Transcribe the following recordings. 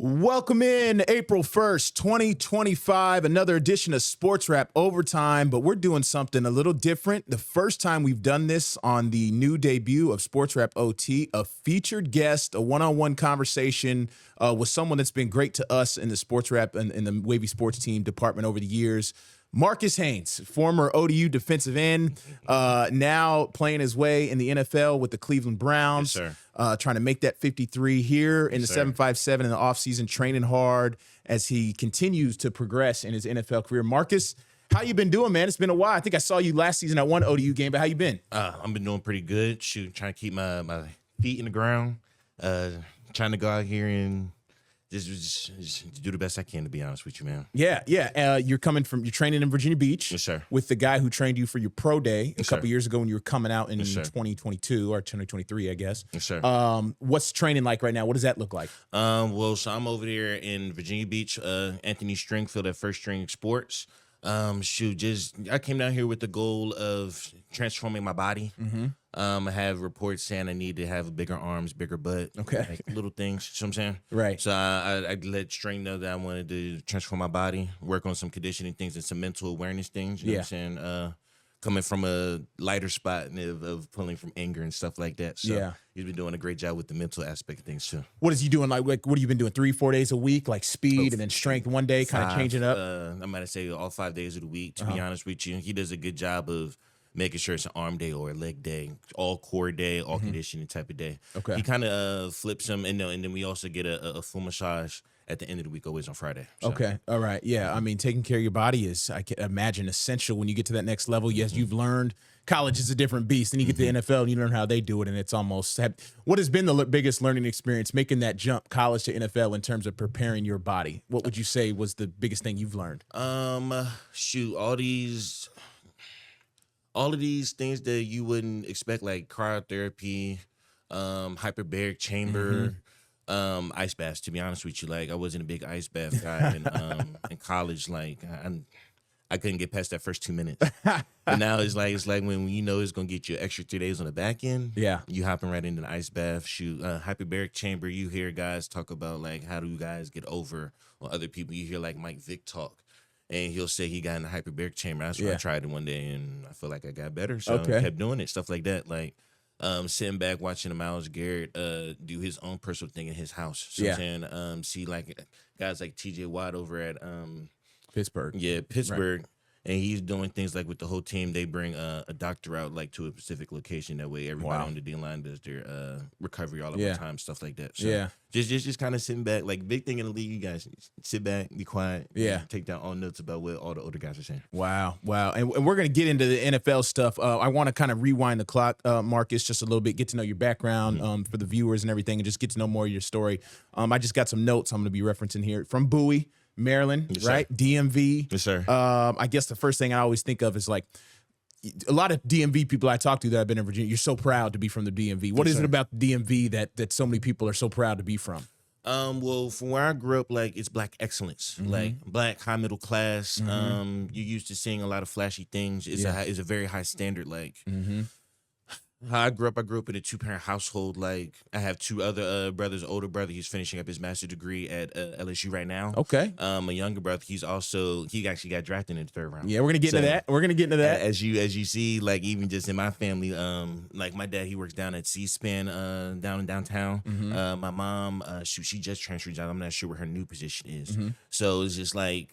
Welcome in April 1st, 2025, another edition of Sportswrap Overtime, but we're doing something a little different. The first time we've done this on the new debut of Sportswrap OT, a featured guest, a one-on-one conversation with someone that's been great to us in the Sportswrap and in the Wavy Sports team department over the years. Marcus Haynes, former ODU defensive end, now playing his way in the NFL with the Cleveland Browns. Yes, Trying to make that 53 here in the 757 in the offseason, training hard as he continues to progress in his NFL career. Marcus, how you been doing, man? It's been a while. I think I saw you last season at one ODU game, but how you been? I've been doing pretty good. Shoot, trying to keep my feet in the ground. Trying to go out here and just do the best I can, to be honest with you, man. Yeah. You're training in Virginia Beach. Yes, sir. With the guy who trained you for your pro day a couple years ago when you were coming out in Yes, sir. 2022 or 2023, I guess. Yes, sir. What's training like right now? What does that look like? So I'm over there in Virginia Beach, Anthony Stringfield at First String Sports. I came down here with the goal of transforming my body. Mm-hmm. I have reports saying I need to have bigger arms, bigger butt. Okay. Like little things, you know what I'm saying? Right. So I let String know that I wanted to transform my body, work on some conditioning things and some mental awareness things, you know what I'm saying? Coming from a lighter spot of pulling from anger and stuff like that. So he's been doing a great job with the mental aspect of things too. What is he doing? Like what have you been doing? 3-4 days a week, like speed and then strength one day, kind of changing up? I might say all 5 days of the week, to be honest with you. He does a good job of making sure it's an arm day or a leg day, all core day, all conditioning type of day. Okay. He kind of flips them, and then we also get a full massage at the end of the week, always on Friday. So. Okay. All right. Yeah. I mean, taking care of your body is, I can imagine, essential when you get to that next level. Yes, you've learned college is a different beast. Then you get to the NFL and you learn how they do it. And it's almost, what has been the biggest learning experience making that jump college to NFL in terms of preparing your body? What would you say was the biggest thing you've learned? All of these things that you wouldn't expect, like cryotherapy, hyperbaric chamber, ice baths. To be honest with you, like I wasn't a big ice bath guy in college. Like I couldn't get past that first 2 minutes. But now it's like when you know it's gonna get you extra 3 days on the back end. Yeah, you hopping right into the ice bath. Hyperbaric chamber. You hear guys talk about like how do you guys get over on other people. You hear like Mike Vick talk. And he'll say he got in the hyperbaric chamber. That's why I tried it one day, and I feel like I got better. So I kept doing it, stuff like that. Like sitting back watching Myles Garrett do his own personal thing in his house. So I'm saying, see like guys like T.J. Watt over at Pittsburgh. Yeah, Pittsburgh. Right. And he's doing things like with the whole team. They bring a doctor out like to a specific location. That way, everybody on the D line does their recovery all of the time, stuff like that. So just kind of sitting back. Like big thing in the league, you guys sit back, be quiet. Take down all notes about what all the older guys are saying. Wow. And we're gonna get into the NFL stuff. I want to kind of rewind the clock, Marcus, just a little bit. Get to know your background for the viewers and everything, and just get to know more of your story. I just got some notes I'm gonna be referencing here from Bowie, Maryland, right? DMV. Yes, sir. I guess the first thing I always think of is like a lot of DMV people I talk to that have been in Virginia. You're so proud to be from the DMV. What is it about the DMV that so many people are so proud to be from? Well, from where I grew up, like it's black excellence, like black high middle class. You're used to seeing a lot of flashy things. It's a very high standard. Like how I grew up in a 2-parent household. Like I have 2 other brothers. Older brother, he's finishing up his master's degree at LSU right now. Okay. A younger brother, he actually got drafted in the 3rd round. Yeah, we're gonna get into that. As you see, like even just in my family, like my dad, he works down at C-SPAN down in downtown. My mom, she just transferred jobs. I'm not sure what her new position is. So it's just like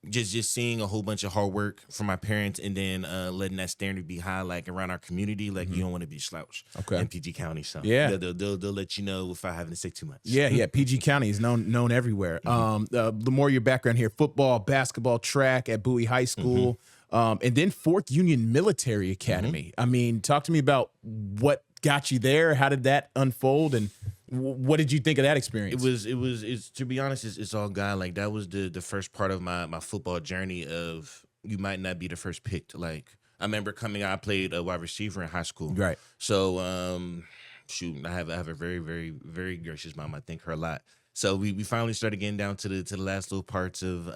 just seeing a whole bunch of hard work from my parents, and then letting that standard be high, like around our community. Like you don't want to be slouched in PG County. So they'll let you know without having to say too much. Yeah. PG County is known everywhere. The more your background here: football, basketball, track at Bowie High School, and then 4th Union Military Academy. I mean, talk to me about what got you there. How did that unfold, and what did you think of that experience? It's to be honest, it's all God. Like that was the first part of my football journey of you might not be the first picked. Like I remember coming out, I played a wide receiver in high school. Right. So I have a very, very, very gracious mom. I thank her a lot. So we finally started getting down to the last little parts of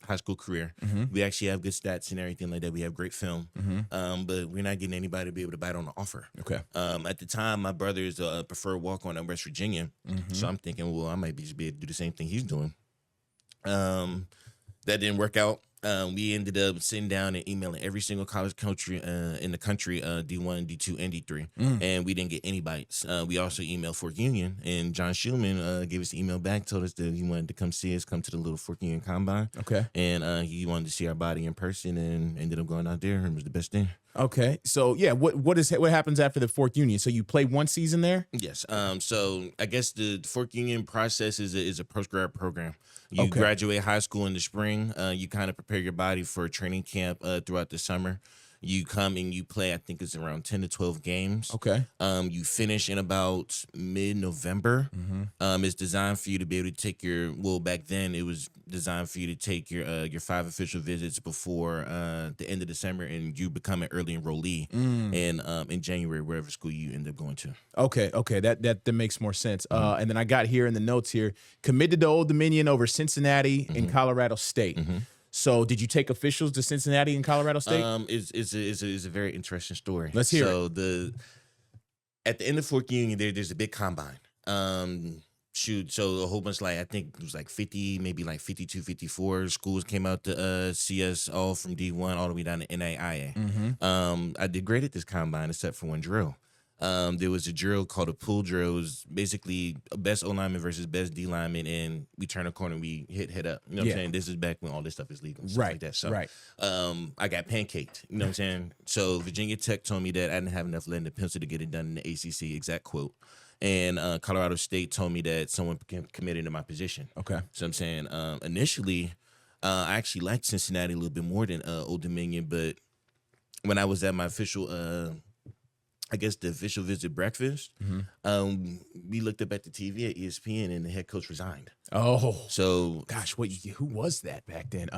high school career. We actually have good stats and everything like that. We have great film, but we're not getting anybody to be able to bite on the offer. Okay. At the time, my brother is a preferred walk-on at West Virginia, so I'm thinking, well, I might be able to do the same thing he's doing. That didn't work out. We ended up sitting down and emailing every single college coach in the country, D1, D2, and D3, and we didn't get any bites. We also emailed Fork Union, and John Schulman gave us the email back, told us that he wanted to come see us, come to the little Fork Union Combine. Okay. And he wanted to see our body in person, and ended up going out there, and it was the best thing. Okay. So, yeah, what happens after the Fork Union? So you play one season there? Yes. So I guess the Fork Union process is a post-grad program. You graduate high school in the spring. You kind of prepare your body for training camp throughout the summer. You come and you play, I think it's around 10 to 12 games. Okay. You finish in about mid-November. It's designed for you to be able to take back then it was designed for you to take your 5 official visits before the end of December, and you become an early enrollee in January, wherever school you end up going to. Okay. That makes more sense. And then I got here in the notes here, committed to Old Dominion over Cincinnati and Colorado State. So did you take officials to Cincinnati and Colorado State? It's a very interesting story. Let's hear it. So at the end of Fork Union, there's a big combine. So a whole bunch, I think it was 50, maybe 52, 54 schools came out to see us, all from D1 all the way down to NAIA. I did great at this combine except for one drill. There was a drill called a pool drill. It was basically best O lineman versus best D lineman, and we turn a corner and we hit up. You know what I'm saying? This is back when all this stuff is legal and stuff like that. So I got pancaked. You know what I'm saying? So Virginia Tech told me that I didn't have enough lead in the pencil to get it done in the ACC, exact quote. And Colorado State told me that someone committed to my position. Okay. So I'm saying initially I actually liked Cincinnati a little bit more than Old Dominion, but when I was at my official I guess the official visit breakfast, we looked up at the TV at ESPN, and the head coach resigned. Oh. So. Gosh, who was that back then?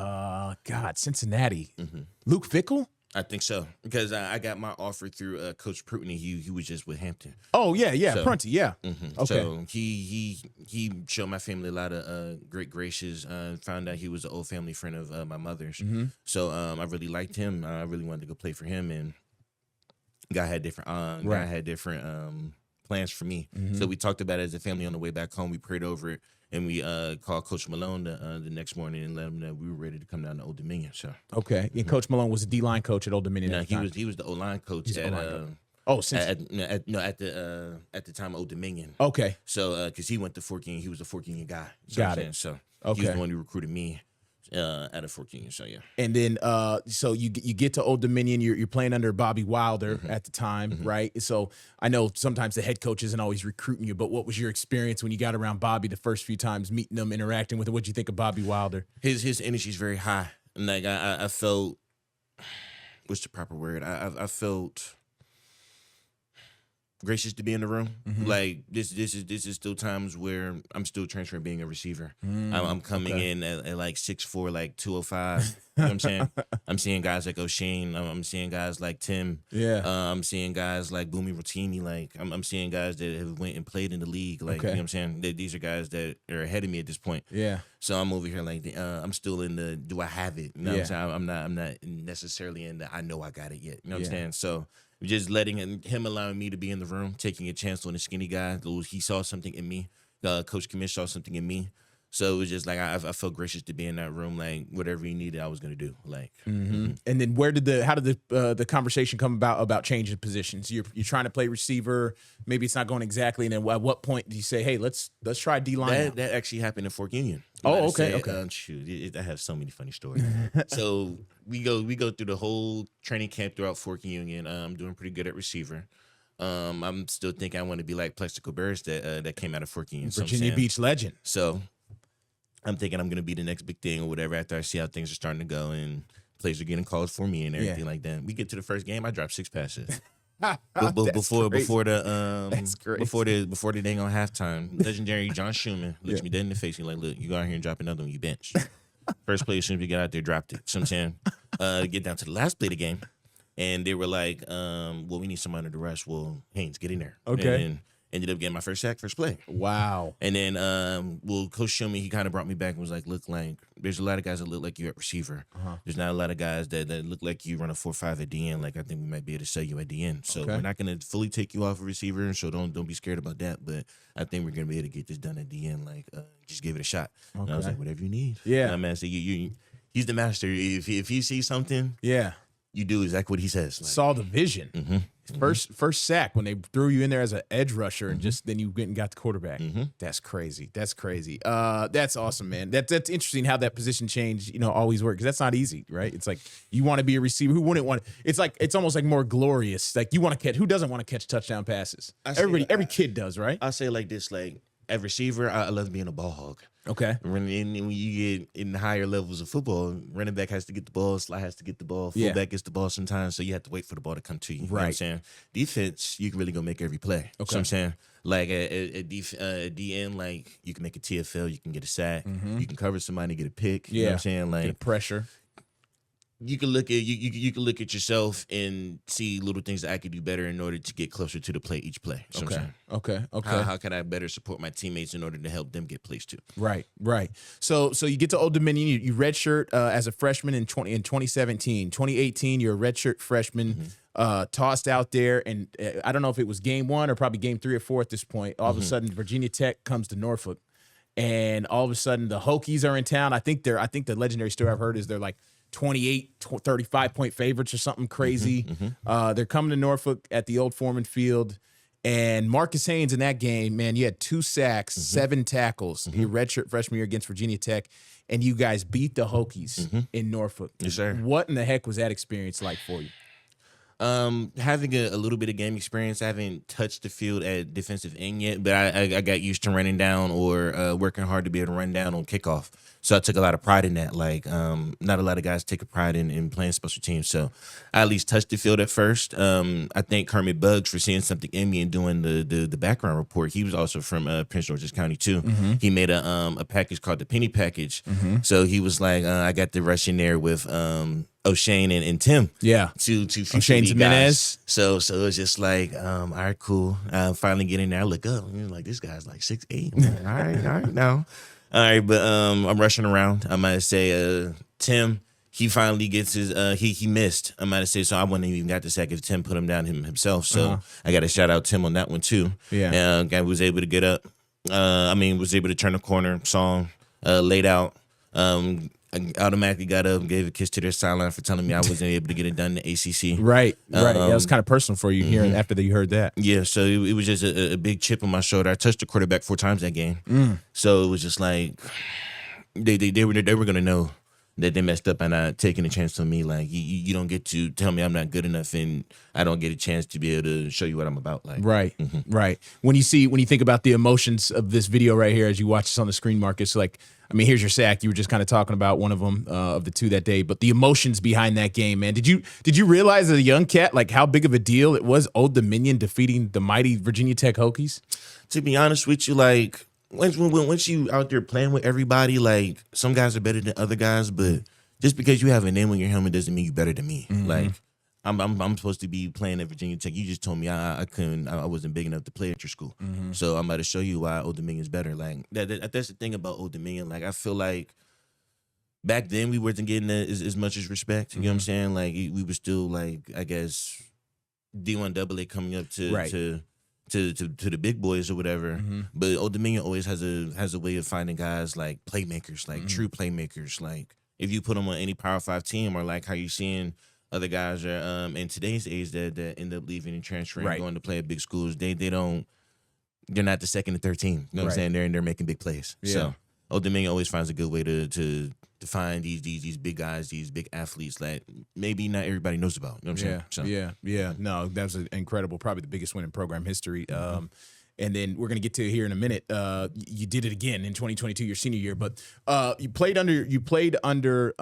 Cincinnati. Luke Fickell? I think so, because I got my offer through Coach Prutney. He was just with Hampton. Oh, yeah, so, Prunty, yeah. Okay. So he showed my family a lot of great graces. Found out he was an old family friend of my mother's. So I really liked him. I really wanted to go play for him, and guy had different plans for me. So we talked about it as a family on the way back home. We prayed over it, and we called Coach Malone the next morning and let him know we were ready to come down to Old Dominion. So and Coach Malone was a D-line coach at Old Dominion. No, he was the O-line coach at the time Old Dominion. Okay. So because he went to Fork Union, he was a Fork Union guy. Got it. So he was the one who recruited me out of Fork Union. So yeah. And then so you get to Old Dominion, you're playing under Bobby Wilder at the time, right? So I know sometimes the head coach isn't always recruiting you, but what was your experience when you got around Bobby the first few times, meeting him, interacting with him? What'd you think of Bobby Wilder? His energy is very high. And I felt, what's the proper word? I felt gracious to be in the room. Like this is still times where I'm still transferring being a receiver. I'm coming in at 6'4", 205. You know what I'm saying? I'm seeing guys like O'Shane. I'm seeing guys like Tim. Yeah. I'm seeing guys like Boomy Rotini. I'm seing guys that have went and played in the league. You know what I'm saying? These are guys that are ahead of me at this point. Yeah. So I'm over here I'm still in the do I have it? You know what I'm saying? I'm not necessarily in the I know I got it yet. You know what I'm saying? So just letting him allowing me to be in the room, taking a chance on a skinny guy. He saw something in me. Coach Commish saw something in me. So it was just I felt gracious to be in that room. Whatever he needed, I was gonna do. And then how did the conversation come about changing positions? You're trying to play receiver. Maybe it's not going exactly. And then at what point do you say, hey, let's try D-line? That actually happened in Fork Union. Okay. Shoot, I have so many funny stories. So we go through the whole training camp throughout Fork Union. I'm doing pretty good at receiver. I'm still thinking I want to be like Plexico Burris that came out of Fork Union. Virginia Beach legend. So I'm thinking I'm going to be the next big thing or whatever after I see how things are starting to go and plays are getting calls for me and everything like that. We get to the first game, I dropped 6 passes. Before the dang on halftime, legendary John Schumann looks me dead in the face. He's like, "Look, you go out here and drop another one. You bench." First play, as soon as we get out there, dropped it. So I'm saying, get down to the last play of the game, and they were like, "Well, we need someone under the rush." Well, Haynes, get in there. Ended up getting my first sack, first play. Wow. And then, Coach Shumey, he kind of brought me back and was like, look, like, there's a lot of guys that look like you at receiver. There's not a lot of guys that look like you run a 4.5 at the end. Like, I think we might be able to sell you at the end. So we're not going to fully take you off a receiver, so don't be scared about that. But I think we're going to be able to get this done at the end. Like, just give it a shot. And I was like, whatever you need. Yeah. Man, so he's the master. If he sees something, you do exactly what he says. Like, saw the vision. First sack when they threw you in there as an edge rusher, and just then you went and got the quarterback. That's crazy. That's crazy. That's awesome, man. That's interesting how that position change, always works, because that's not easy, right? It's like you want to be a receiver. Who wouldn't want? It's almost like more glorious. Like you want to catch. Who doesn't want to catch touchdown passes? Every kid does, right? I say it like this, like as receiver, I love being a ball hog. Okay. When you get in higher levels of football, running back has to get the ball, slot has to get the ball, fullback gets the ball sometimes, so you have to wait for the ball to come to you. You know what I'm saying? Defense, you can really go make every play. Okay. You know what I'm saying? Like at DN, like you can make a TFL, you can get a sack, you can cover somebody, get a pick. You know what I'm saying? Like get pressure. You can look at you can look at yourself and see little things that I could do better in order to get closer to the play each play. You know what I'm saying? Okay. How can I better support my teammates in order to help them get plays too? Right. So you get to Old Dominion. You redshirt as a freshman in 2017. 2018, you're a redshirt freshman. Tossed out there, and I don't know if it was game 1 or probably game 3 or 4 at this point. All of a sudden, Virginia Tech comes to Norfolk, and all of a sudden the Hokies are in town. I think the legendary story I've heard is they're like 35 point favorites or something crazy. They're coming to Norfolk at the old Foreman Field, and Marcus Haynes in that game, man, you had 2 sacks, 7 tackles, your redshirt freshman year against Virginia Tech, and you guys beat the Hokies in Norfolk. Yes, sir. What in the heck was that experience like for you? Having a little bit of game experience. I haven't touched the field at defensive end yet, but I got used to running down or working hard to be able to run down on kickoff. So I took a lot of pride in that. Like, not a lot of guys take a pride in playing special teams. So I at least touched the field at first. I thank Kermit Buggs for seeing something in me and doing the background report. He was also from Prince George's County too. He made a package called the Penny Package. So he was like, I got to rush in there with O'Shane and Tim. Yeah. To O'Shane Jimenez. So it was just like, all right, cool. Finally get in there. I look up and like, this guy's like 6'8". All right now. All right, but I'm rushing around. I might say Tim, he finally gets his he missed. I might say, so I wouldn't even got the sack if Tim put him down himself. So I got to shout out Tim on that one too. Yeah. Guy was able to get up. Was able to turn the corner, saw him, laid out. I automatically got up and gave a kiss to their sideline for telling me I wasn't able to get it done in the ACC. Right. Yeah, it was kind of personal for you hearing after that you heard that. Yeah, so it was just a big chip on my shoulder. I touched the quarterback 4 times that game. So it was just like they were going to know that they messed up and not taking a chance on me. Like, you don't get to tell me I'm not good enough, and I don't get a chance to be able to show you what I'm about. Like, right. When you think about the emotions of this video right here as you watch this on the screen, Marcus, like, I mean, here's your sack. You were just kind of talking about one of them of the 2 that day, but the emotions behind that game, man. Did you realize as a young cat, like, how big of a deal it was Old Dominion defeating the mighty Virginia Tech Hokies? To be honest with you, like, once you out there playing with everybody, like, some guys are better than other guys, but just because you have a name on your helmet doesn't mean you're better than me. Like, I'm supposed to be playing at Virginia Tech. You just told me I wasn't big enough to play at your school. So I'm about to show you why Old Dominion's better. Like, that's the thing about Old Dominion. Like, I feel like back then we wasn't getting as much as respect. You know what I'm saying? Like, we were still, like, I guess D1AA coming up to the big boys or whatever. But Old Dominion always has a way of finding guys like playmakers, like true playmakers. Like, if you put them on any Power 5 team, or like how you seeing other guys are in today's age that end up leaving and transferring, going to play at big schools, they're not the second or third team. You know what I'm saying? They're making big plays. Yeah. So Old Dominion always finds a good way to find these big guys, these big athletes that maybe not everybody knows about. You know what I'm saying? So. Yeah. No, that was incredible. Probably the biggest win in program history. And then we're going to get to it here in a minute. You did it again in 2022, your senior year, but you played under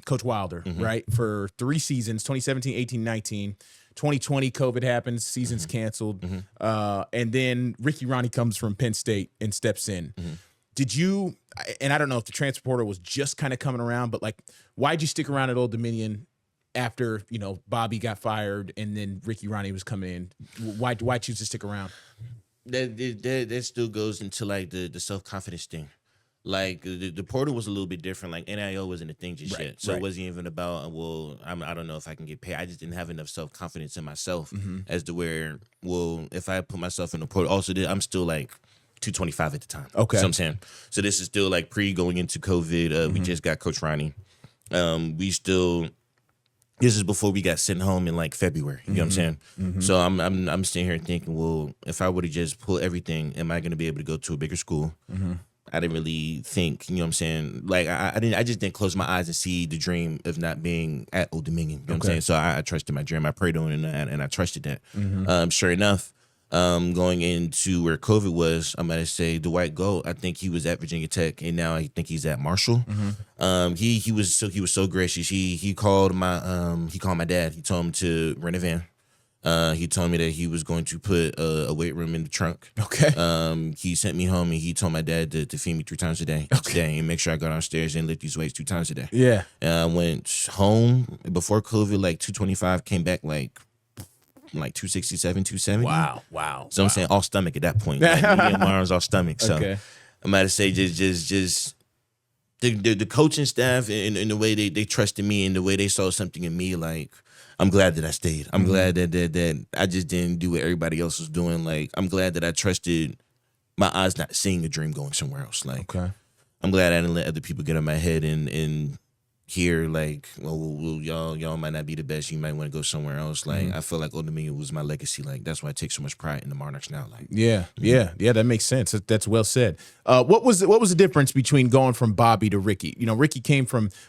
Coach Wilder, right, for 3 seasons, 2017, 18, 19. 2020, COVID happens, season's canceled. And then Ricky Ronnie comes from Penn State and steps in. Did you, and I don't know if the transfer portal was just kind of coming around, but like, why'd you stick around at Old Dominion after, Bobby got fired and then Ricky Ronnie was coming in? Why choose to stick around? that still goes into like the self-confidence thing. Like the portal was a little bit different. Like NIL wasn't a thing just Right, yet, so right. it wasn't even about I don't know if I can get paid. I just didn't have enough self-confidence in myself as to where if I put myself in the portal. Also, I'm still like 225 at the time. Okay. So I'm saying, so this is still like pre going into COVID. We just got Coach Ronnie. This is before we got sent home in like February. You know what I'm saying? So I'm sitting here thinking, well, if I were to just pull everything, am I going to be able to go to a bigger school? I didn't really think, you know what I'm saying? Like I just didn't close my eyes and see the dream of not being at Old Dominion. You know what I'm saying? So I trusted my dream. I prayed on it and I trusted that. Sure enough, going into where COVID was, I'm gonna say Dwight Gold. I think he was at Virginia Tech, and now I think he's at Marshall. He was so gracious. He called my dad. He told him to rent a van. He told me that he was going to put a weight room in the trunk. Okay. He sent me home and he told my dad to feed me 3 times a day each day and make sure I go downstairs and lift these weights 2 times a day. Yeah. And I went home before COVID, like 225, came back like 267, 270. Wow. So I'm saying all stomach at that point. Like, my arms all stomach. So Okay. I'm about to say just the coaching staff and the way they trusted me and the way they saw something in me, like I'm glad that I stayed. I'm glad that I just didn't do what everybody else was doing. Like I'm glad that I trusted my eyes not seeing the dream going somewhere else. Like I'm glad I didn't let other people get in my head and hear like, well, y'all might not be the best. You might want to go somewhere else. Like I feel like Old Dominion was my legacy. Like that's why I take so much pride in the Monarchs now. Like Yeah, that makes sense. That's well said. What was the difference between going from Bobby to Ricky? You know,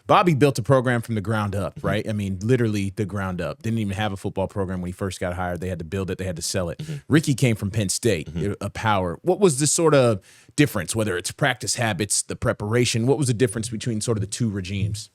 Bobby built a program from the ground up, right? I mean, literally the ground up. Didn't even have a football program when he first got hired. They had to build it. They had to sell it. Ricky came from Penn State, a power. What was the sort of difference, whether it's practice habits, the preparation? What was the difference between sort of the two regimes?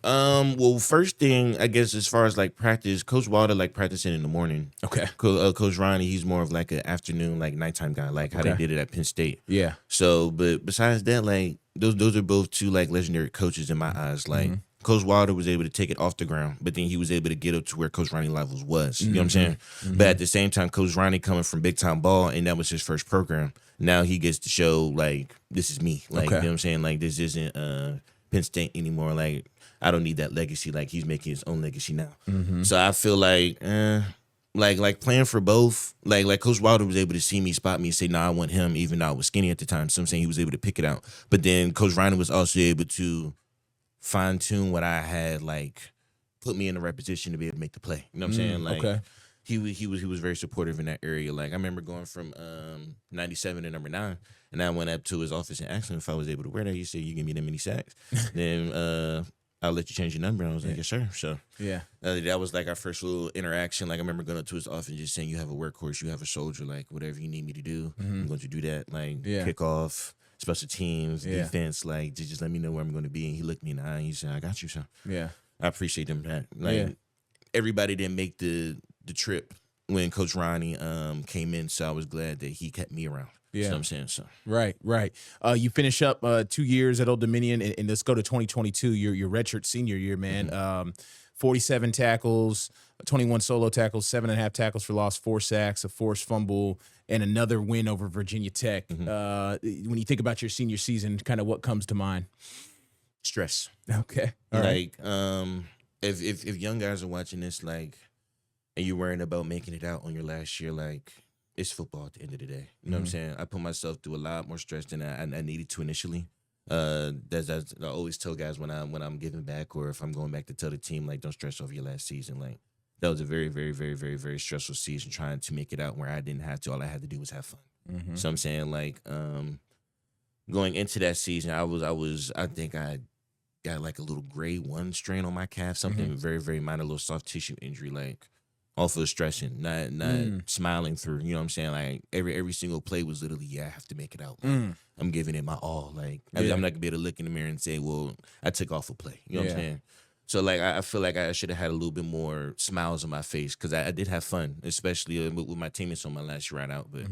Well, first thing, I guess, as far as like practice, Coach Wilder like practicing in the morning. Okay. Coach Ronnie, he's more of like an afternoon, like nighttime guy, like how they did it at Penn State. Yeah. So, but besides that, like those are both two like legendary coaches in my eyes. Like Coach Wilder was able to take it off the ground, but then he was able to get up to where Coach Ronnie levels was. You know what I'm saying? But at the same time, Coach Ronnie coming from big time ball, and that was his first program. Now he gets to show like this is me. Like you know what I'm saying? Like this isn't Penn State anymore. Like I don't need that legacy. Like he's making his own legacy now. So I feel like playing for both. Like Coach Wilder was able to see me, spot me, and say, "Nah, I want him," even though I was skinny at the time. So I'm saying he was able to pick it out. But then Coach Ronnie was also able to fine tune what I had, like put me in the right position to be able to make the play. You know what I'm saying? Like he was very supportive in that area. Like I remember going from 97 to number 9. And I went up to his office and asked him if I was able to wear that. He said, "You give me that many sacks, then I'll let you change your number." And I was like, "Yes, sir." So that was like our first little interaction. Like I remember going up to his office and just saying, "You have a workhorse, you have a soldier. Like whatever you need me to do, I'm going to do that. Like kickoff, special teams, defense. Like just let me know where I'm going to be." And he looked me in the eye and he said, "I got you, son." Yeah, I appreciate him that. Like everybody didn't make the trip when Coach Ronnie came in, so I was glad that he kept me around. Yeah, what I'm saying. So right. You finish up 2 years at Old Dominion, and let's go to 2022. Your redshirt senior year, man. 47 tackles, 21 solo tackles, 7.5 tackles for loss, 4 sacks, a forced fumble, and another win over Virginia Tech. When you think about your senior season, kind of what comes to mind? Stress. Okay. All right. If young guys are watching this, like, and you're worrying about making it out on your last year, like, it's football at the end of the day. You know what I'm saying? I put myself through a lot more stress than I needed to initially. That's I always tell guys when I'm giving back or if I'm going back to tell the team, like, don't stress over your last season. Like, that was a very, very, very, very, very stressful season trying to make it out where I didn't have to. All I had to do was have fun. So I'm saying, like, going into that season, I think I got like a little grade 1 strain on my calf, something very, very minor, little soft tissue injury, like off of stressing, not smiling through. You know what I'm saying? Like every single play was literally, I have to make it out. Like, I'm giving it my all. Like I'm not gonna be able to look in the mirror and say, well, I took off a play. You know what I'm saying? So like I feel like I should have had a little bit more smiles on my face because I did have fun, especially with my teammates on my last ride out. But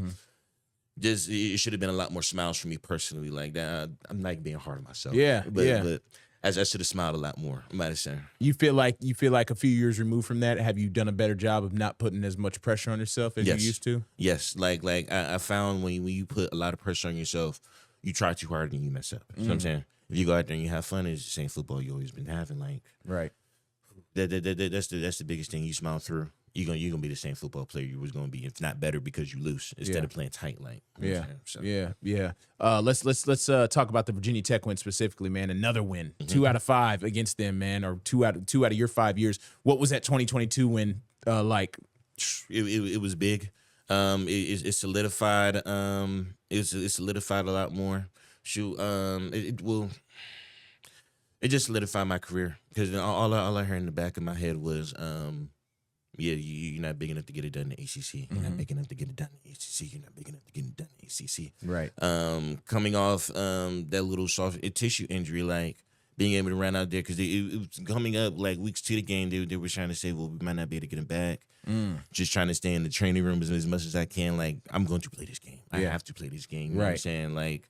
just it should have been a lot more smiles for me personally. Like that, I'm not being hard on myself. But I should have smiled a lot more. I might have said. You feel like a few years removed from that, have you done a better job of not putting as much pressure on yourself as you used to? Yes, like I found when you put a lot of pressure on yourself, you try too hard and you mess up. You know what I'm saying? If you go out there and you have fun, it's the same football you always been having. Like right. That's the biggest thing. You smile through. You're gonna be the same football player you was gonna be, if not better, because you lose instead of playing tight. Like yeah. Let's talk about the Virginia Tech win specifically, man. Another win, 2 out of 5 against them, man, or two out of your 5 years. What was that 2022 win like? It was big. It solidified. It solidified a lot more. Shoot. It just solidified my career, because all I heard in the back of my head was, you're not big enough to get it done in the ACC. You're not big enough to get it done in the ACC. You're not big enough to get it done in the ACC. Right. Coming off that little soft tissue injury, like being able to run out there, because it was coming up like weeks to the game. They were trying to say, well, we might not be able to get him back. Just trying to stay in the training room as much as I can. Like, I'm going to play this game. I have to play this game. You know what I'm saying? Like,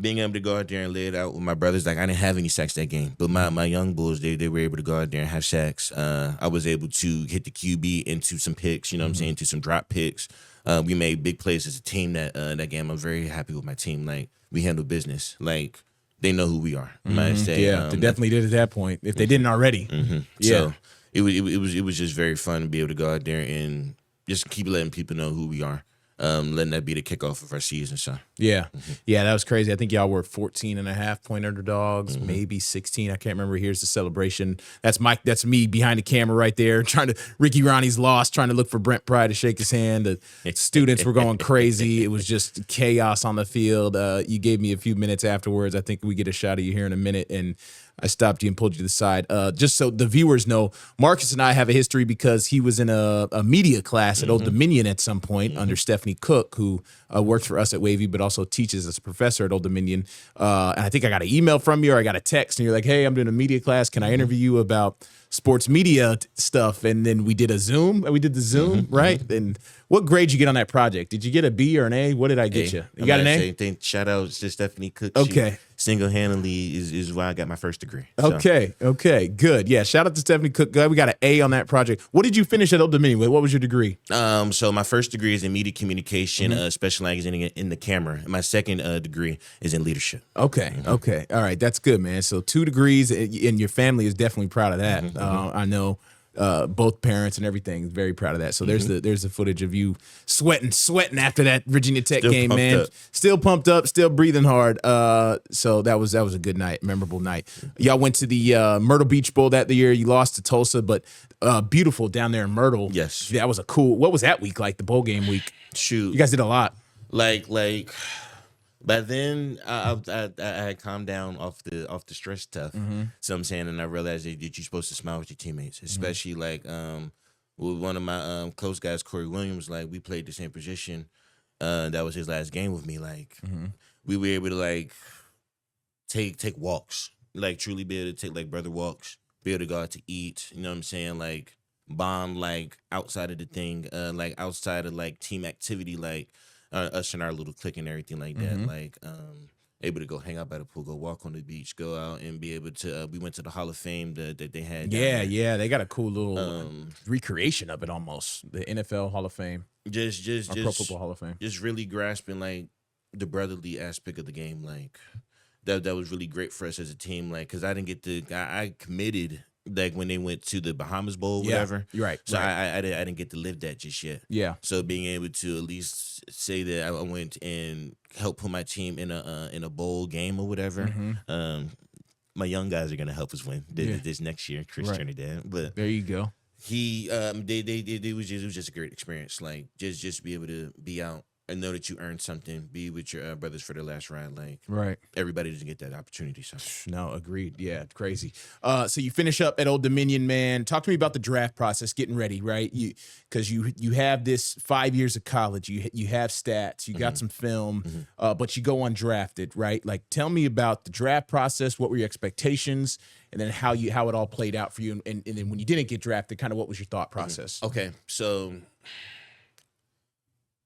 being able to go out there and lay it out with my brothers, like I didn't have any sacks that game, but my young bulls, they were able to go out there and have sacks. I was able to hit the QB into some picks, you know what I'm saying, into some drop picks. We made big plays as a team that game. I'm very happy with my team. Like, we handle business. Like, they know who we are. I say, they definitely did at that point, if they didn't already. So it was just very fun to be able to go out there and just keep letting people know who we are. Letting that be the kickoff of our season. So yeah, that was crazy. I think y'all were 14.5-point underdogs, maybe 16. I can't remember. Here's the celebration. That's me behind the camera right there, Ricky Ronnie's lost, trying to look for Brent Pry to shake his hand. The students were going crazy. It was just chaos on the field. You gave me a few minutes afterwards. I think we get a shot of you here in a minute, and I stopped you and pulled you to the side. Just so the viewers know, Marcus and I have a history because he was in a media class at Old Dominion at some point under Stephanie Cook, who worked for us at Wavy, but also teaches as a professor at Old Dominion. And I think I got an email from you, or I got a text, and you're like, hey, I'm doing a media class. Can I interview you about sports media stuff? And then we did a Zoom. We did the Zoom, right? And what grade did you get on that project? Did you get a B or an A? What did I get you? You got an A? Shout out to Stephanie Cook. Okay. Single-handedly is why I got my first degree. So. Okay, good. Yeah, shout out to Stephanie Cook. Glad we got an A on that project. What did you finish at Old Dominion with? What was your degree? So my first degree is in media communication, specializing in the camera. And my second degree is in leadership. Okay. All right, that's good, man. So 2 degrees, and your family is definitely proud of that. I know. Both parents and everything, very proud of that. So there's the footage of you sweating after that Virginia Tech game, man. Still pumped up, still breathing hard. So that was a good night, memorable night. Y'all went to the Myrtle Beach Bowl that year. You lost to Tulsa, but beautiful down there in Myrtle. Yes, that was a cool. What was that week like? The bowl game week. Shoot, you guys did a lot. Like. But then I had calmed down off the stress stuff. So I'm saying, and I realized that you're supposed to smile with your teammates, especially like with one of my close guys, Corey Williams. Like, we played the same position. That was his last game with me. Like, we were able to like take walks, like truly be able to take like brother walks, be able to go out to eat. You know what I'm saying? Like, bond like outside of the thing, like outside of like team activity, like. Us and our little clique and everything like that, like able to go hang out by the pool, go walk on the beach, go out and be able to. We went to the Hall of Fame that they had. Yeah, they got a cool little recreation of it almost. The NFL Hall of Fame, just Pro Football Hall of Fame. Just really grasping like the brotherly aspect of the game, like that was really great for us as a team. Like, because I didn't get to, I committed. Like when they went to the Bahamas Bowl, whatever. You're right. So I didn't get to live that just yet. Yeah. So being able to at least say that I went and helped put my team in a bowl game or whatever. My young guys are gonna help us win this next year, Chris Trinidad. But there you go. It was just a great experience. Like just be able to be out and know that you earned something. Be with your brothers for the last ride. Like everybody doesn't get that opportunity. So no, agreed. Yeah, crazy. So you finish up at Old Dominion, man. Talk to me about the draft process, getting ready, right? Because you have this 5 years of college. You have stats. You got some film, but you go undrafted, right? Like, tell me about the draft process. What were your expectations? And then how it all played out for you. And then when you didn't get drafted, kind of what was your thought process? Okay, so.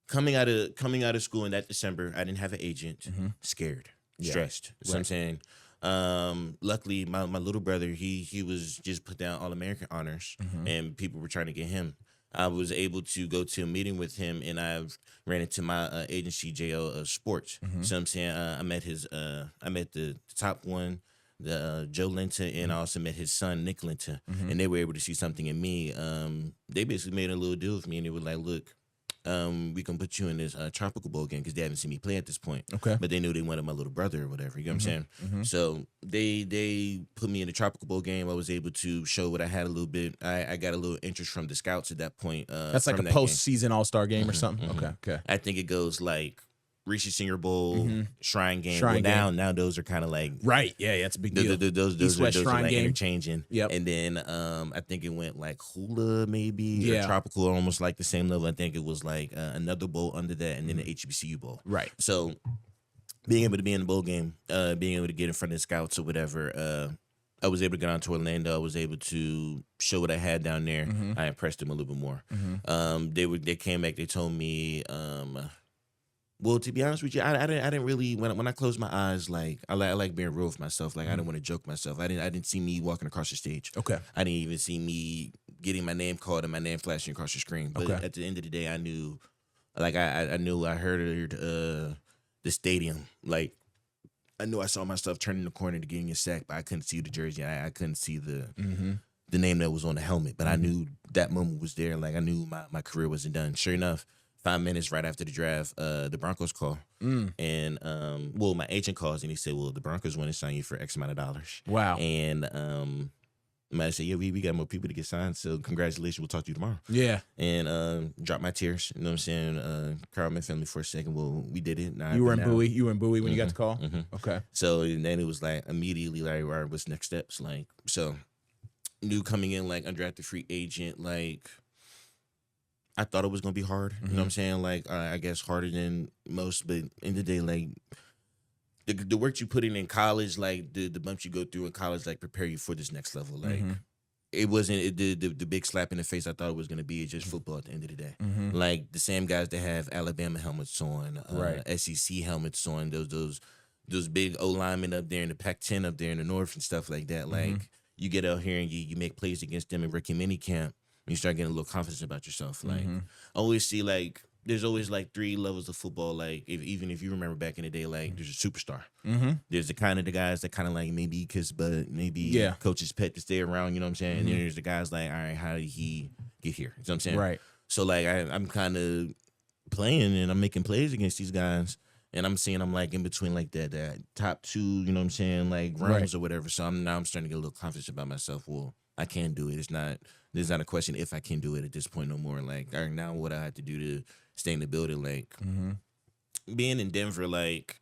Coming out of school in that December, I didn't have an agent. Scared, stressed. So I'm saying, Luckily, my little brother, he was just put down All-American honors, and people were trying to get him. I was able to go to a meeting with him, and I ran into my agency, JL Sports. So I'm saying I met the top one, the Joe Linton, and I also met his son, Nick Linton, and they were able to see something in me. They basically made a little deal with me, and they were like, look, we can put you in this tropical bowl game because they haven't seen me play at this point. Okay. But they knew they wanted my little brother or whatever. You know what I'm saying? So they put me in the tropical bowl game. I was able to show what I had a little bit. I got a little interest from the scouts at that point. That's like a postseason All-Star game or something? Okay. I think it goes like Reese's Senior Bowl, Shrine Game. Shrine game. Now those are kind of like right. Yeah, that's a big deal. Those are Shrine like game. interchanging. Yep. And then I think it went like Hula maybe or Tropical, almost like the same level. I think it was like another bowl under that, and then the HBCU bowl. Right. So being able to be in the bowl game, being able to get in front of the scouts or whatever, I was able to get on to Orlando. I was able to show what I had down there. I impressed them a little bit more. They came back. They told me. Well, to be honest with you, I didn't really when I closed my eyes, like I like being real with myself. Like I didn't want to joke myself. I didn't see me walking across the stage. Okay. I didn't even see me getting my name called and my name flashing across the screen. But at the end of the day, I knew, like I knew I heard the stadium. Like I knew I saw myself turning the corner to getting a sack, but I couldn't see the jersey. I couldn't see the name that was on the helmet. But I knew that moment was there. Like I knew my career wasn't done. Sure enough. 5 minutes right after the draft, the Broncos call. And, my agent calls and he said, well, the Broncos want to sign you for X amount of dollars. Wow. And I said, yeah, we got more people to get signed, so congratulations, we'll talk to you tomorrow. Yeah. And drop my tears, you know what I'm saying? Cried my family for a second. Well, we did it. Now you were in Bowie when you got the call? Okay. So and then it was like immediately like, all right, what's next steps? Like, so new coming in like undrafted free agent, like I thought it was gonna be hard. You know what I'm saying? Like I guess harder than most, but in the day, like the work you put in college, like the bumps you go through in college, like prepare you for this next level. Like it wasn't the big slap in the face I thought it was gonna be. It's just football at the end of the day. Like the same guys that have Alabama helmets on, SEC helmets on, those big O linemen up there in the Pac-10 up there in the North and stuff like that. Like you get out here and you make plays against them in rookie minicamp. You start getting a little confidence about yourself. Like, I always see, like, there's always, like, 3 levels of football. Like, even if you remember back in the day, like, there's a superstar. There's the kind of the guys that kind of, like, maybe kiss butt, maybe coach's pet to stay around, you know what I'm saying? And then there's the guys like, all right, how did he get here? You know what I'm saying? Right. So, like, I'm kind of playing and I'm making plays against these guys. And I'm seeing I'm, like, in between, like, that top 2, you know what I'm saying, like, rounds or whatever. So I'm starting to get a little confidence about myself. Well, I can do it. There's not a question if I can do it at this point no more. Like, all right, now what I have to do to stay in the building, like, being in Denver, like,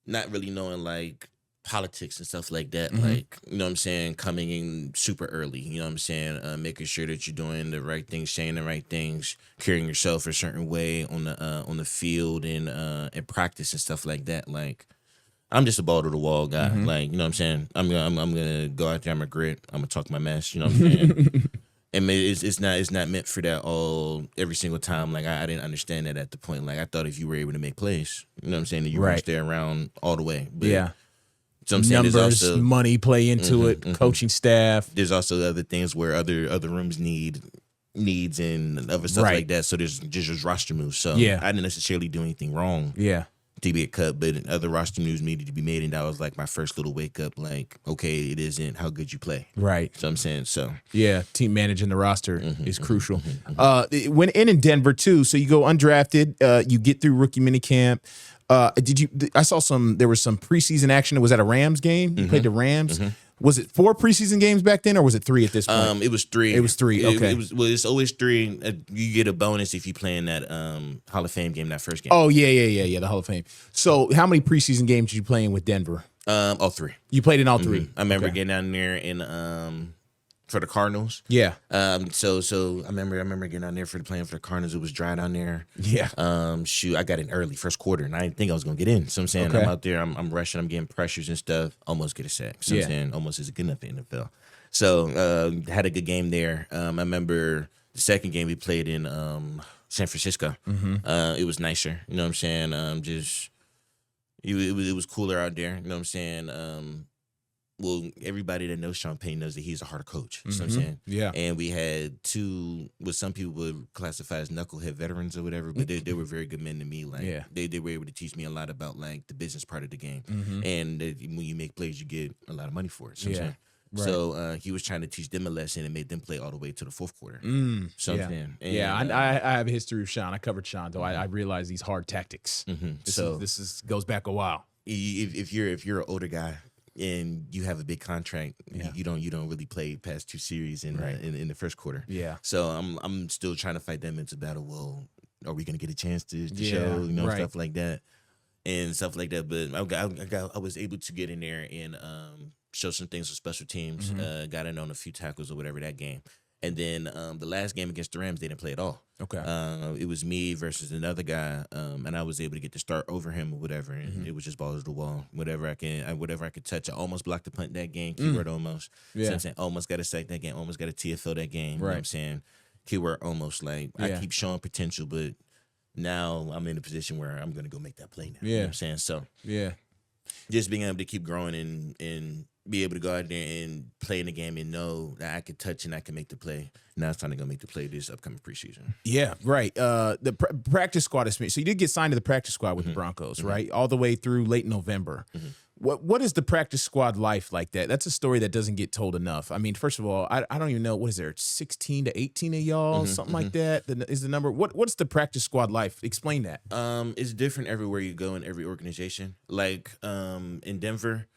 not really knowing, like, politics and stuff like that. Like, you know what I'm saying, coming in super early, you know what I'm saying, making sure that you're doing the right things, saying the right things, carrying yourself a certain way on the field and practice and stuff like that. Like, I'm just a ball to the wall guy. Like, you know what I'm saying? I'm gonna go out there, I'm a grit, I'm gonna talk my mess, you know what I'm saying? And it's not meant for that every single time. Like I didn't understand that at the point. Like I thought if you were able to make plays, you know what I'm saying, that you were stay around all the way. But so I'm saying numbers, also, money play into it, coaching staff. There's also other things where other rooms needs and other stuff like that. So there's just roster moves. So I didn't necessarily do anything wrong. To be a cut, but other roster moves needed to be made, and that was like my first little wake up. Like, okay, it isn't how good you play, right? So I'm saying, team managing the roster is crucial. When in Denver too, so you go undrafted, you get through rookie minicamp. I saw there was some preseason action. It was at a Rams game. You played the Rams. Was it 4 preseason games back then, or was it 3 at this point? It was 3. It was 3. Okay. It's always 3. You get a bonus if you play in that Hall of Fame game, that first game. Oh yeah, the Hall of Fame. So how many preseason games did you play in with Denver? All 3. You played in all 3. I remember getting down there in for the Cardinals. So I remember getting down there playing for the Cardinals. It was dry down there. I got in early, first quarter, and I didn't think I was gonna get in. So I'm saying I'm out there, I'm rushing, I'm getting pressures and stuff, almost get a sack. So I'm saying almost isn't good enough in the NFL. So had a good game there. I remember the second game we played in San Francisco. It was nicer. You know what I'm saying? Just it was cooler out there. You know what I'm saying? Well, everybody that knows Sean Payton knows that he's a hard coach. You know what I'm saying? Yeah. And we had two, what some people would classify as knucklehead veterans or whatever, but they were very good men to me. Like, they were able to teach me a lot about, like, the business part of the game. And when you make plays, you get a lot of money for it. You know what I'm saying? Right. So he was trying to teach them a lesson and made them play all the way to the fourth quarter. And, I have a history of Sean. I covered Sean, though. I realize these hard tactics. This goes back a while. If you're an older guy and you have a big contract, you don't really play past 2 series in the first quarter. Yeah. So I'm still trying to fight that mental battle. Well, are we gonna get a chance to show stuff like that and stuff like that? But I was able to get in there and show some things with special teams. Got in on a few tackles or whatever that game. And then the last game against the Rams, they didn't play at all. Okay. It was me versus another guy, and I was able to get the start over him or whatever. And it was just balls to the wall. Whatever I could touch. I almost blocked the punt that game. Keyword almost. Yeah. So I'm saying almost got a sack that game. Almost got a TFL that game. You know what I'm saying? Keyword almost. Like I keep showing potential, but now I'm in a position where I'm gonna go make that play now. Yeah. You know what I'm saying? So just being able to keep growing and be able to go out there and play in the game and know that I can touch and I can make the play. Now it's time to go make the play this upcoming preseason. Yeah, right. The practice squad is me. So you did get signed to the practice squad with the Broncos, right? All the way through late November. What is the practice squad life like that? That's a story that doesn't get told enough. I mean, first of all, I don't even know, what is there, 16 to 18 of y'all, something like that is the number. What's the practice squad life? Explain that. It's different everywhere you go in every organization. Like in Denver,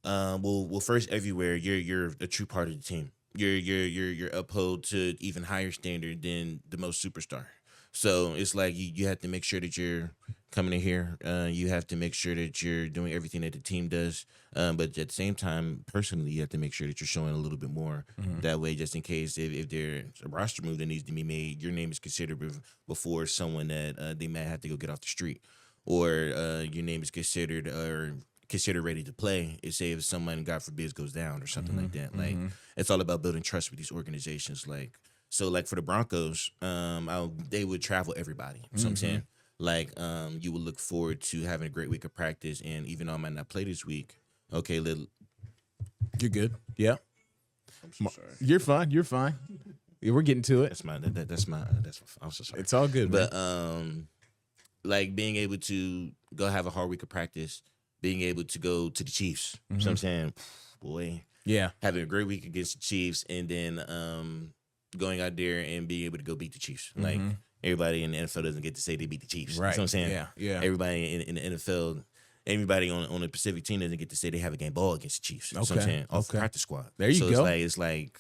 well, first everywhere you're a true part of the team. You're upheld to even higher standard than the most superstar. So it's like you have to make sure that you're coming in here. You have to make sure that you're doing everything that the team does. But at the same time, personally, you have to make sure that you're showing a little bit more. That way, just in case if there's a roster move that needs to be made, your name is considered before someone that they might have to go get off the street, or your name is considered ready to play. Say if someone, God forbid, goes down or something like that. Like it's all about building trust with these organizations. Like for the Broncos, they would travel everybody. So I'm saying, like, you would look forward to having a great week of practice, and even though I might not play this week, okay, you're good. Yeah, I'm so sorry. You're fine. You're fine. Yeah, we're getting to it. That's my. I'm so sorry. It's all good, but like being able to go have a hard week of practice, being able to go to the Chiefs. So I'm saying, boy, having a great week against the Chiefs, and then going out there and being able to go beat the Chiefs. Like everybody in the NFL doesn't get to say they beat the Chiefs. Right. You know what I'm saying? Yeah. Everybody in the NFL, everybody on the Pacific team doesn't get to say they have a game ball against the Chiefs. Okay. So I'm saying off the practice squad. There you go. It's like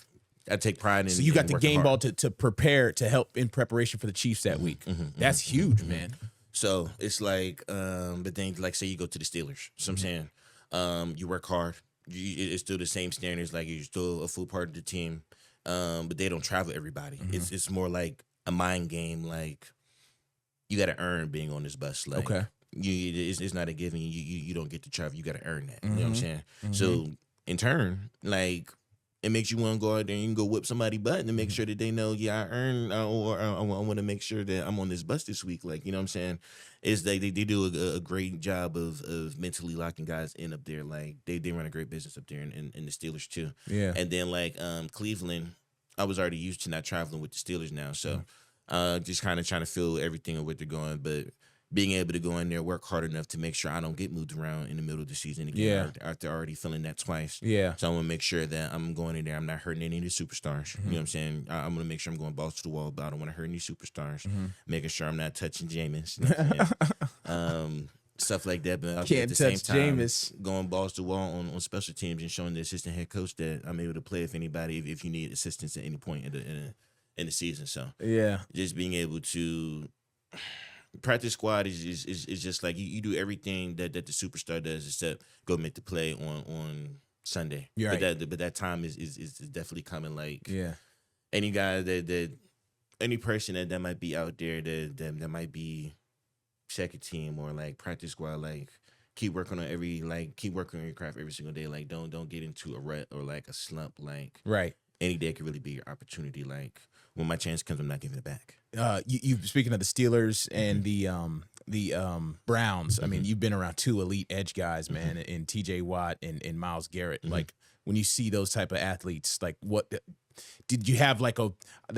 I take pride in. So you got the game ball to prepare to help in preparation for the Chiefs that week. That's huge, man. So it's like, but then like say you go to the Steelers. So I'm saying, you work hard. It's still the same standards. Like you're still a full part of the team. But they don't travel everybody. It's more like a mind game. Like you got to earn being on this bus. Like it's not a given. You don't get to travel. You got to earn that. You know what I'm saying? So in turn, like it makes you want to go out there and you can go whip somebody's butt and make sure that they know, I earned, or I want to make sure that I'm on this bus this week. Like, you know what I'm saying? It's like they do a great job of mentally locking guys in up there. Like they run a great business up there in the Steelers too. Yeah. And then like Cleveland, I was already used to not traveling with the Steelers now. So just kind of trying to feel everything of where they're going. But being able to go in there, work hard enough to make sure I don't get moved around in the middle of the season again. After already feeling that twice. Yeah. So I want to make sure that I'm going in there. I'm not hurting any of the superstars. You know what I'm saying? I'm going to make sure I'm going balls to the wall, but I don't want to hurt any superstars. Making sure I'm not touching Jameis. You know what I'm saying? Stuff like that. But can't at the touch same time, Jameis. Going balls to the wall on special teams and showing the assistant head coach that I'm able to play if you need assistance at any point in the season. So just being able to. Practice squad is just like you do everything that the superstar does except go make the play on Sunday. Right. But that time is definitely coming. Like any guy that any person that might be out there that might be second team or like practice squad, like keep working on your craft every single day. Like don't get into a rut or like a slump. Like any day could really be your opportunity. Like when my chance comes, I'm not giving it back. You speaking of the Steelers and the the Browns. I mean, you've been around two elite edge guys, man, in TJ Watt and Myles Garrett. Like when you see those type of athletes, like what did you have like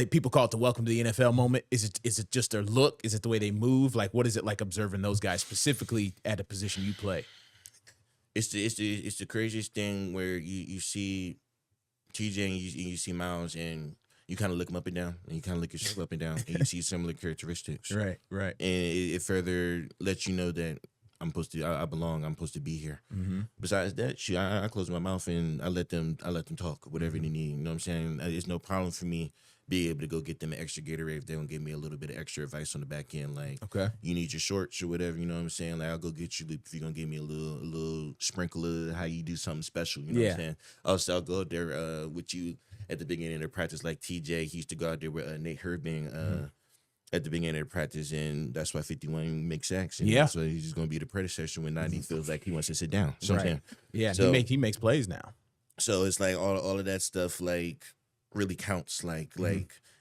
people call it the welcome to the NFL moment? Is it just their look? Is it the way they move? Like what is it like observing those guys specifically at the position you play? It's the craziest thing where you see TJ and you see Myles and you kind of look them up and down, and you kind of look yourself up and down, and you see similar characteristics. Right. And it further lets you know that I belong. I'm supposed to be here. Besides that, I close my mouth and I let them talk, whatever they need. You know what I'm saying? It's no problem for me be able to go get them an extra Gatorade if they don't give me a little bit of extra advice on the back end. Like, okay, you need your shorts or whatever. You know what I'm saying? Like, I'll go get you if you're gonna give me a little sprinkle of how you do something special. You know what I'm saying? Also, I'll go out there with you at the beginning of the practice. Like TJ, he used to go out there with Nate Herbing at the beginning of the practice, and that's why 51 makes sacks. And that's why he's going to be the predecessor when 90 feels like he wants to sit down. So right. Yeah, so, he makes plays now. So it's like all of that stuff like really counts. Like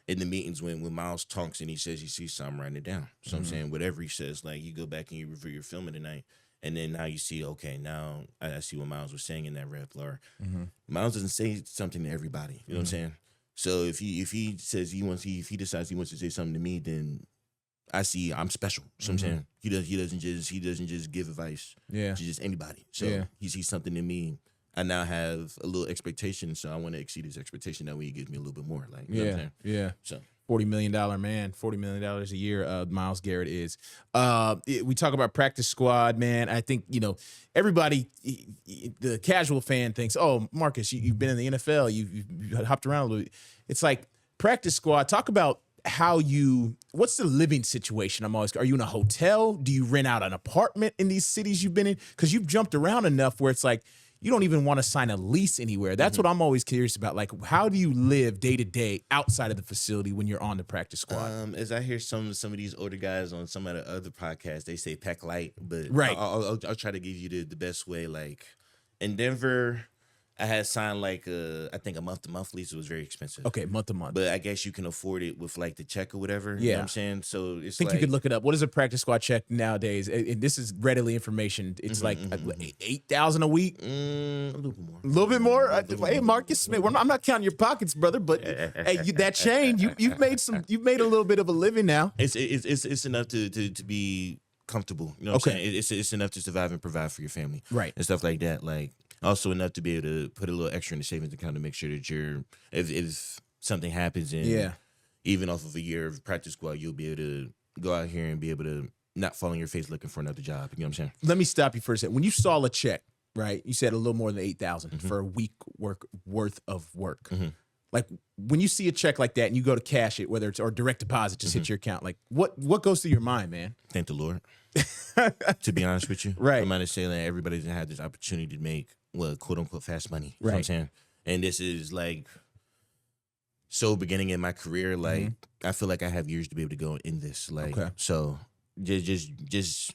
in the meetings when Myles talks and he says he sees something, write it down. So I'm saying whatever he says, like you go back and you review your film of the night. And then now you see, okay, now I see what Myles was saying in that red blur. Myles doesn't say something to everybody. You know what I'm saying? So if he says if he decides he wants to say something to me, then I see I'm special. So I'm saying he doesn't just give advice to just anybody. So he sees something in me. I now have a little expectation, so I want to exceed his expectation. That way he gives me a little bit more. Like you know what I'm saying? So $40 million man, $40 million a year. Myles Garrett is. We talk about practice squad, man. I think everybody, the casual fan thinks, oh, Marcus, you've been in the NFL, you've hopped around a little bit. It's like practice squad. Talk about what's the living situation? Are you in a hotel? Do you rent out an apartment in these cities you've been in? Because you've jumped around enough where it's like, you don't even want to sign a lease anywhere. That's what I'm always curious about. Like, how do you live day to day outside of the facility when you're on the practice squad? As I hear some of these older guys on some of the other podcasts, they say pack light, but I'll try to give you the best way. Like in Denver, I had signed like I think a month-to-month lease. It was very expensive. Okay, month-to-month. But I guess you can afford it with like the check or whatever. You know what I'm saying? So it's I think you could look it up. What is a practice squad check nowadays? And this is readily information. It's like $8,000 a week. A little bit more. A little bit more. Hey, Marcus Smith. I'm not counting your pockets, brother. But hey, that change. You've made a little bit of a living now. It's enough to be comfortable. You know what I'm saying? It's enough to survive and provide for your family. Right. And stuff like that. Like. Also enough to be able to put a little extra in the savings account to make sure that if something happens and even off of a year of practice squad, you'll be able to go out here and be able to not fall on your face looking for another job. You know what I'm saying? Let me stop you for a second. When you saw a check, right, you said a little more than $8,000 for a week worth of work. Like when you see a check like that and you go to cash it, whether it's or direct deposit, just hit your account. Like what goes through your mind, man? Thank the Lord. To be honest with you, I'm going to say that everybody doesn't have this opportunity to make quote unquote fast money. You know what I'm saying? And this is like so beginning in my career. Like I feel like I have years to be able to go in this. Like so, just.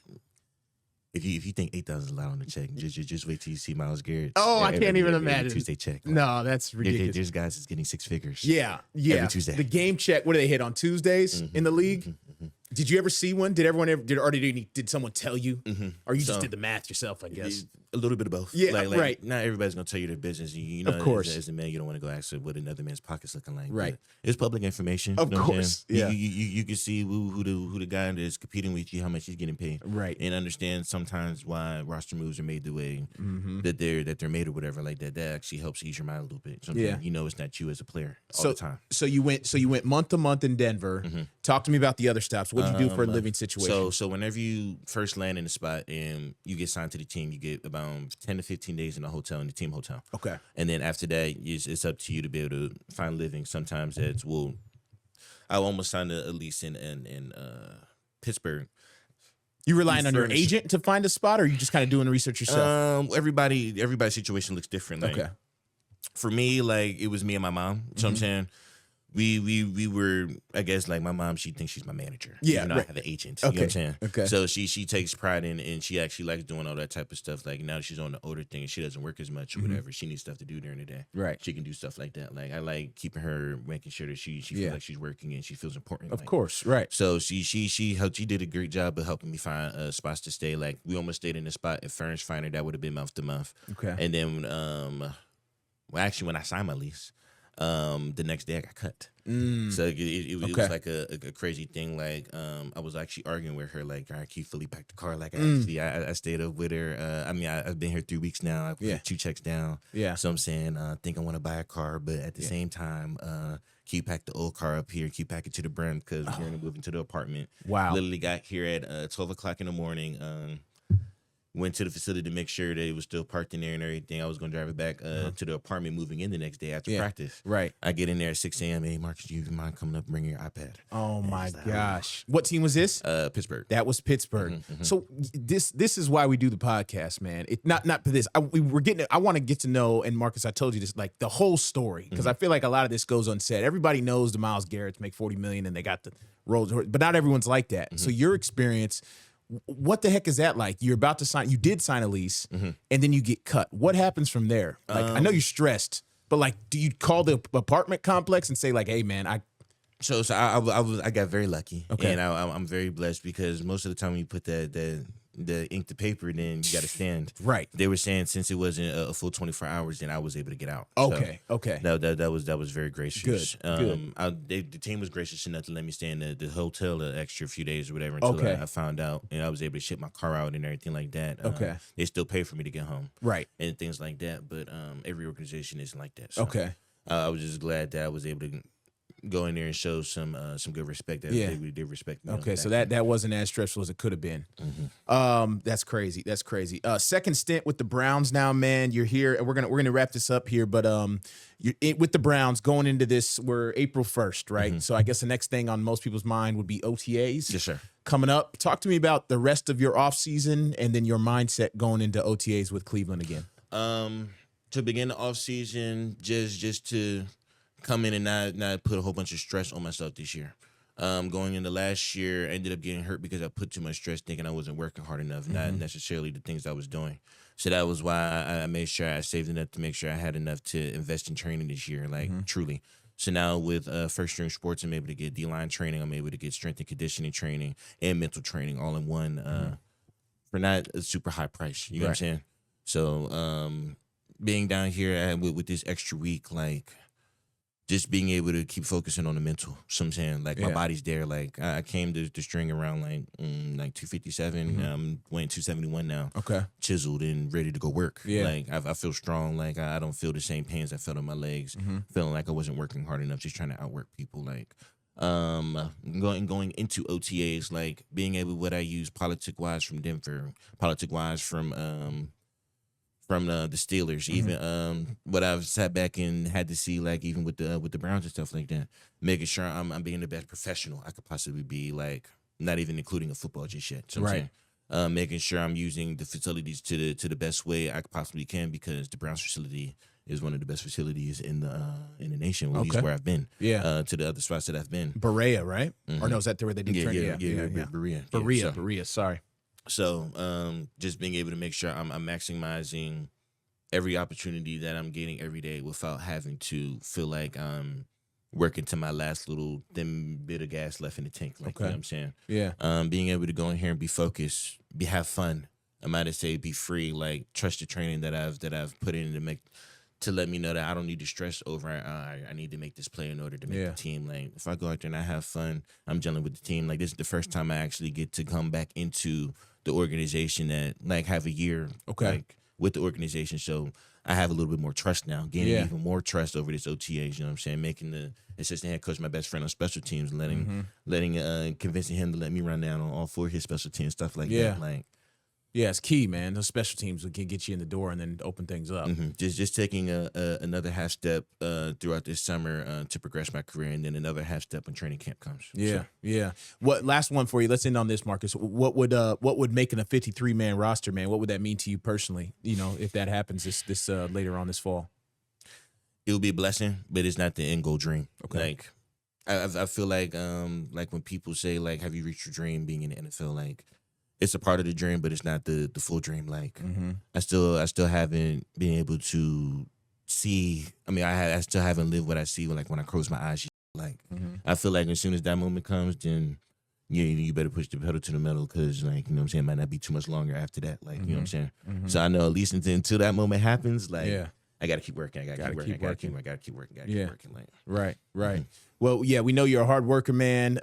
If you think 8,000 is a lot on the check, just wait till you see Myles Garrett. Oh, I can't even imagine. Tuesday check. Like, no, that's ridiculous. There's guys that's getting six figures. Yeah. Every Tuesday. The game check. What do they hit on Tuesdays in the league? Did you ever see one? Did everyone ever? Did someone tell you? Or you just did the math yourself? I guess a little bit of both. Yeah, like, right. Not everybody's gonna tell you their business. You know, of course. As a man, you don't want to go ask what another man's pocket's looking like. Right. But it's public information. Of course. Yeah. You can see who the guy that is competing with you, how much he's getting paid. Right. And understand sometimes why roster moves are made the way that they're made or whatever like that. That actually helps ease your mind a little bit. Sometimes you know it's not you as a player all the time. So you went month to month in Denver. Talk to me about the other stops. What do you do for a living situation? So whenever you first land in the spot and you get signed to the team, you get about 10 to 15 days in a hotel, in the team hotel. Okay. And then after that, it's up to you to be able to find living. Sometimes I almost signed a lease in Pittsburgh. You relying on your agent to find a spot, or are you just kind of doing the research yourself? Everybody's situation looks different. Like, for me, like it was me and my mom. So I'm saying, we were, I guess, like my mom, she thinks she's my manager. Yeah, even though right. I have an agent. Okay. You know what I'm saying? Okay. So she takes pride in, and she actually likes doing all that type of stuff. Like now she's on the older thing, and she doesn't work as much or whatever. She needs stuff to do during the day. Right. She can do stuff like that. Like I like keeping her, making sure that she feels like she's working and she feels important. Of like, course. Right. So she helped. She did a great job of helping me find spots to stay. Like we almost stayed in a spot at Furnish Finder that would have been month to month. Okay. And then well, actually, when I signed my lease, the next day I got cut. So it was like a crazy thing. Like I was actually arguing with her, like, all right, can you fully pack the car? Like I stayed up with her. I mean, I've been here 3 weeks now. I've put 2 checks down. Yeah. So I'm saying, I think I want to buy a car, but at the same time, can you pack the old car up here? Can you pack it to the brand? Because we're going to move into the apartment. Wow. Literally got here at 12 o'clock in the morning. Went to the facility to make sure that it was still parked in there and everything. I was going to drive it back to the apartment, moving in the next day after practice. Right. I get in there at 6 a.m. Hey, Marcus, do you mind coming up and bringing your iPad? Oh, my gosh. What team was this? Pittsburgh. That was Pittsburgh. So this is why we do the podcast, man. It not for this. I want to get to know, and Marcus, I told you this, like the whole story, because I feel like a lot of this goes unsaid. Everybody knows the Myles Garretts make $40 million and they got the Rolls, but not everyone's like that. So your experience, what the heck is that like? You're about to sign, you did sign a lease, and then you get cut. What happens from there? Like, I know you're stressed, but like, do you call the apartment complex and say like, hey man, I got very lucky, and I'm very blessed because most of the time when you put the ink to paper, then you got to stand. Right. They were saying since it wasn't a full 24 hours, then I was able to get out. Okay. So okay. That was very gracious. Good. The team was gracious enough to let me stay in the hotel an extra few days or whatever until I found out, and I was able to ship my car out and everything like that. They still pay for me to get home. Right. And things like that, but every organization isn't like that. So, I was just glad that I was able to go in there and show some good respect. That they really did respect me. Okay, so that wasn't as stressful as it could have been. That's crazy. That's crazy. Second stint with the Browns now, man. You're here, and we're gonna wrap this up here. But you're with the Browns going into this. We're April 1st, right? So I guess the next thing on most people's mind would be OTAs. Yes, sir. Coming up. Talk to me about the rest of your offseason and then your mindset going into OTAs with Cleveland again. To begin the offseason, just to come in and not put a whole bunch of stress on myself this year. Going into last year, I ended up getting hurt because I put too much stress thinking I wasn't working hard enough, not necessarily the things I was doing. So that was why I made sure I saved enough to make sure I had enough to invest in training this year, like truly. So now with First String Sports, I'm able to get D-line training. I'm able to get strength and conditioning training and mental training all in one for not a super high price. You know what I'm saying? So being down here with this extra week, like, just being able to keep focusing on the mental. So I'm saying, like, my body's there. Like, I came to the string around, like 257. I'm weighing 271 now. Okay. Chiseled and ready to go work. Yeah. Like, I feel strong. Like, I don't feel the same pains I felt in my legs. Feeling like I wasn't working hard enough, just trying to outwork people. Like, going into OTAs, like, being able, what I use politic-wise from Denver, politic-wise from the Steelers, even what I've sat back and had to see, like even with the Browns and stuff like that, making sure I'm being the best professional I could possibly be, like not even including a football just yet. So I'm saying, making sure I'm using the facilities to the best way I possibly can, because the Browns facility is one of the best facilities in the nation. At least where I've been. Yeah. To the other spots that I've been. Berea, right? Or no, is that where they did training? Berea. Berea. Sorry. So just being able to make sure I'm maximizing every opportunity that I'm getting every day without having to feel like I'm working to my last little thin bit of gas left in the tank. Like, you know what I'm saying? Yeah. Being able to go in here and be focused, have fun. I might say be free, like trust the training that I've put in to let me know that I don't need to stress over. I need to make this play in order to make the team. Like, if I go out there and I have fun, I'm gelling with the team. Like, this is the first time I actually get to come back into the organization that, like, have a year like with the organization. So I have a little bit more trust now, gaining even more trust over this OTAs. You know what I'm saying? Making the assistant head coach my best friend on special teams, convincing him to let me run down on all 4 of his special teams, stuff like that. Like, yeah, it's key, man. Those special teams can get you in the door and then open things up. Just taking another half step throughout this summer to progress my career, and then another half step when training camp comes. Yeah. What last one for you? Let's end on this, Marcus. What would making a 53-man roster, man? What would that mean to you personally? You know, if that happens this later on this fall. It will be a blessing, but it's not the end goal dream. Okay. Like, I feel like when people say like, have you reached your dream being in the NFL? Like, it's a part of the dream, but it's not the full dream. Like, I still haven't been able to see. I mean, I still haven't lived what I see like when I close my eyes. Like, I feel like as soon as that moment comes, then you better push the pedal to the metal, because like, you know what I'm saying, it might not be too much longer after that. Like, you know what I'm saying? So I know at least until that moment happens, like, I got to keep working. I got to keep working. I got to keep working. Like, Right. Well, yeah, we know you're a hard worker, man.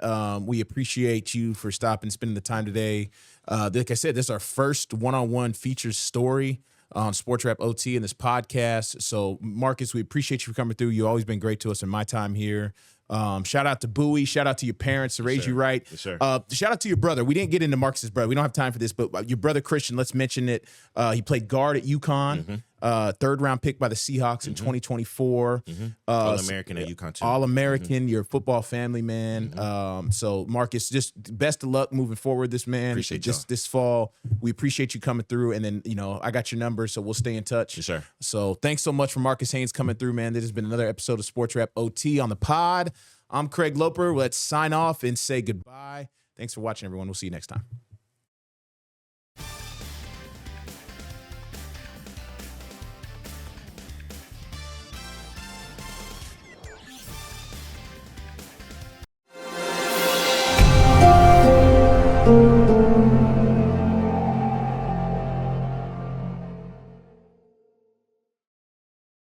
We appreciate you for stopping, spending the time today. Like I said, this is our first one-on-one features story on Sportswrap OT in this podcast. So, Marcus, we appreciate you for coming through. You've always been great to us in my time here. Shout out to Bowie. Shout out to your parents to raise you right. Yes, sir. Shout out to your brother. We didn't get into Marcus's brother. We don't have time for this, but your brother Christian, let's mention it. He played guard at UConn. Third round pick by the Seahawks in 2024. All-American at UConn too. All-American. You're a football family, man. So Marcus, just best of luck moving forward, this man. Appreciate just this fall. We appreciate you coming through. And then, you know, I got your number, so we'll stay in touch. Yes, sir. So thanks so much for Marcus Haynes coming through, man. This has been another episode of Sportswrap OT on the pod. I'm Craig Loper. Let's sign off and say goodbye. Thanks for watching, everyone. We'll see you next time.